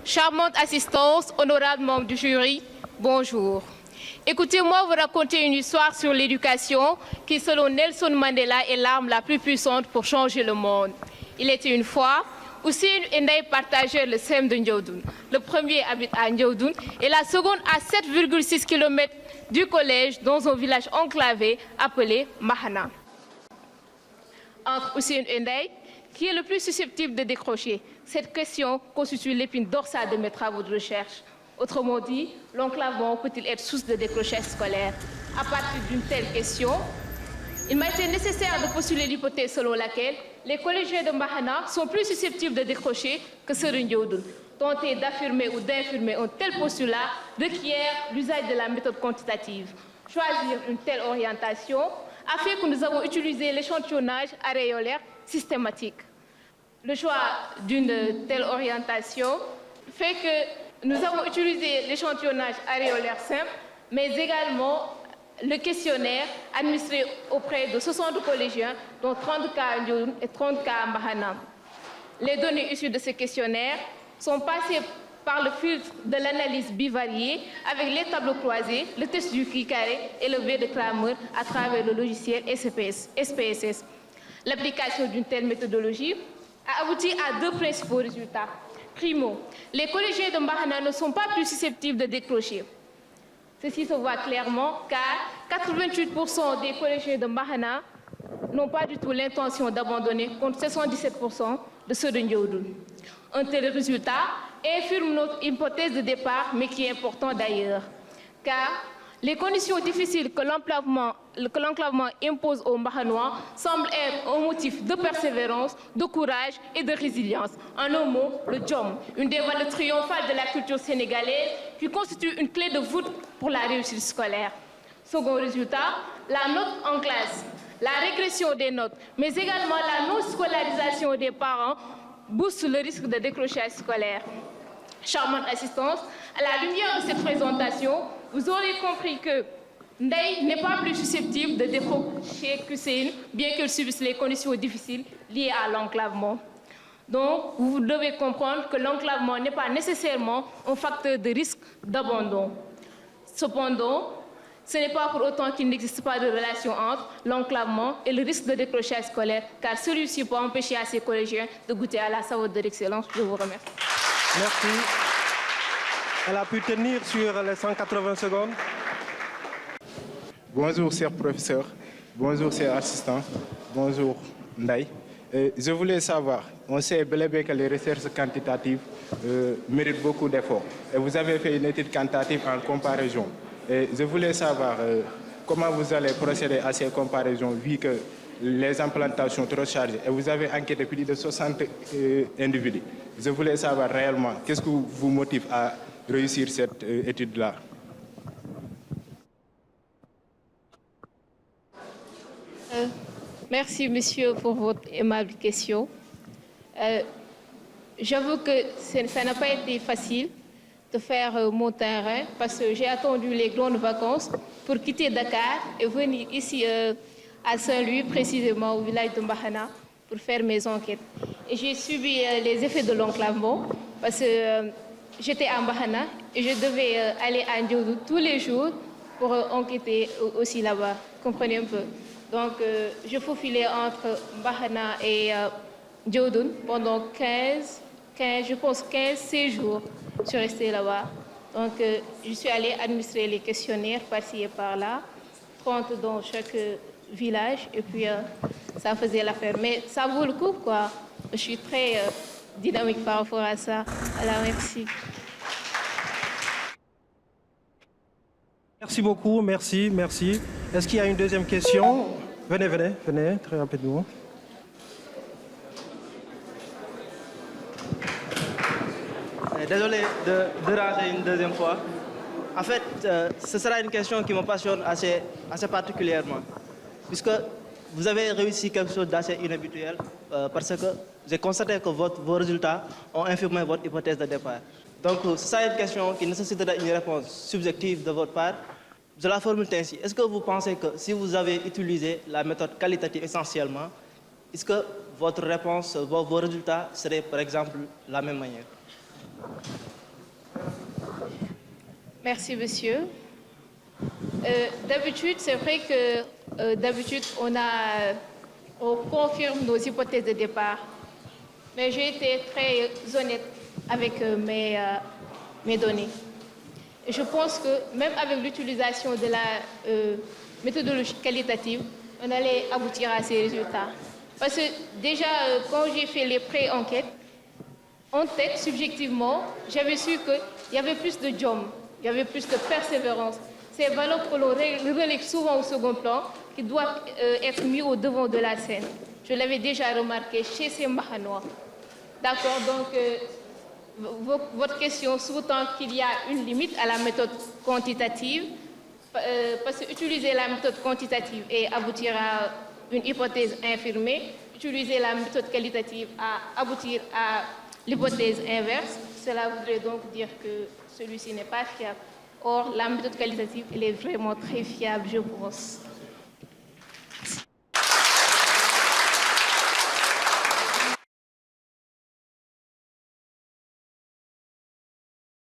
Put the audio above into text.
Charmante assistance, honorable membre du jury, bonjour. Écoutez-moi vous raconter une histoire sur l'éducation qui, selon Nelson Mandela, est l'arme la plus puissante pour changer le monde. Il était une fois où Ousseynou et Ndeye partageaient le SEM de Ndiaoudoune. Le premier habite à Ndiaoudoune et la seconde à 7,6 km du collège dans un village enclavé appelé Mahana. Entre Ousseynou et Ndeye, qui est le plus susceptible de décrocher? Cette question constitue l'épine dorsale de mes travaux de recherche. Autrement dit, l'enclavement peut-il être source de décrochage scolaire? À partir d'une telle question, il m'a été nécessaire de postuler l'hypothèse selon laquelle les collégiens de Mahana sont plus susceptibles de décrocher que ceux de Ndiaoudoune. Tenter d'affirmer ou d'infirmer un tel postulat requiert l'usage de la méthode quantitative. Choisir une telle orientation a fait que nous avons utilisé l'échantillonnage aréolaire systématique. Le choix d'une telle orientation fait que nous avons utilisé l'échantillonnage aréolaire simple, mais également le questionnaire administré auprès de 60 collégiens, dont 30 cas à Ndiaoudoune et 30 cas à Mahana. Les données issues de ce questionnaire sont passées par le filtre de l'analyse bivariée avec les tableaux croisés, le test du carré et le V de Kramer à travers le logiciel SPSS. L'application d'une telle méthodologie a abouti à deux principaux résultats. Primo, les collégiens de Mahana ne sont pas plus susceptibles de décrocher. Ceci se voit clairement car 88% des collégiens de Mahana n'ont pas du tout l'intention d'abandonner contre 77% de ceux de Ndiaoudoune. Un tel résultat infirme notre hypothèse de départ, mais qui est important d'ailleurs, car les conditions difficiles que l'enclavement impose aux Mahanois semblent être un motif de persévérance, de courage et de résilience. En un mot, le djom, une des valeurs triomphales de la culture sénégalaise qui constitue une clé de voûte pour la réussite scolaire. Second résultat, la note en classe, la régression des notes, mais également la non-scolarisation des parents booste le risque de décrochage scolaire. Charmante assistance, à la lumière de cette présentation, vous aurez compris que Ndeye n'est pas plus susceptible de décrocher que Ousseynou, bien qu'elle subisse les conditions difficiles liées à l'enclavement. Donc, vous devez comprendre que l'enclavement n'est pas nécessairement un facteur de risque d'abandon. Cependant, ce n'est pas pour autant qu'il n'existe pas de relation entre l'enclavement et le risque de décrochage scolaire, car celui-ci peut empêcher à ces collégiens de goûter à la saveur de l'excellence. Je vous remercie. Merci. Elle a pu tenir sur les 180 secondes. Bonjour, chers professeurs. Bonjour, chers assistants. Bonjour, Ndeye. Je voulais savoir, on sait bel et bien que les recherches quantitatives méritent beaucoup d'efforts. Et vous avez fait une étude quantitative en comparaison. Et je voulais savoir comment vous allez procéder à ces comparaisons, vu que les implantations sont trop chargées. Et vous avez enquêté plus de 60 individus. Je voulais savoir réellement, qu'est-ce qui vous motive à réussir cette étude-là? Merci, monsieur, pour votre aimable question. J'avoue que ça n'a pas été facile de faire mon terrain parce que j'ai attendu les grandes vacances pour quitter Dakar et venir ici à Saint-Louis, précisément au village de Mahana, pour faire mes enquêtes. Et j'ai subi les effets de l'enclavement parce que j'étais à Mahana et je devais aller à Ndiaoudoune tous les jours pour enquêter aussi là-bas. Comprenez un peu. Donc, je faufilais entre Mahana et Ndiaoudoune pendant 15-16 jours. Je suis restée là-bas. Donc, je suis allée administrer les questionnaires par-ci et par-là, 30 dans chaque village, et puis ça faisait l'affaire. Mais ça vaut le coup, quoi. Je suis très dynamique par rapport à ça. Alors, merci. Merci beaucoup, merci, merci. Est-ce qu'il y a une deuxième question? Venez, très rapidement. Désolé de rater une deuxième fois. En fait, ce sera une question qui me passionne assez particulièrement, puisque vous avez réussi quelque chose d'assez inhabituel, parce que j'ai constaté que vos résultats ont infirmé votre hypothèse de départ. Donc, c'est ça une question qui nécessitera une réponse subjective de votre part. Je la formule ainsi. Est-ce que vous pensez que si vous avez utilisé la méthode qualitative essentiellement, est-ce que votre réponse, vos résultats seraient par exemple la même manière? Merci, monsieur. D'habitude, c'est vrai que d'habitude, on confirme nos hypothèses de départ. Mais j'ai été très honnête avec mes données. Et je pense que même avec l'utilisation de la méthodologie qualitative, on allait aboutir à ces résultats. Parce que déjà, quand j'ai fait les pré-enquêtes, en tête, subjectivement, j'avais su qu'il y avait plus de jom, il y avait plus de persévérance. Ces valeurs que l'on relève souvent au second plan, qui doivent être mis au devant de la scène. Je l'avais déjà remarqué chez ces Mahanois. D'accord, donc votre question sous-tend qu'il y a une limite à la méthode quantitative, parce qu'utiliser la méthode quantitative et aboutir à une hypothèse infirmée, utiliser la méthode qualitative à aboutir à l'hypothèse inverse, cela voudrait donc dire que celui-ci n'est pas fiable. Or, la méthode qualitative, elle est vraiment très fiable, je pense.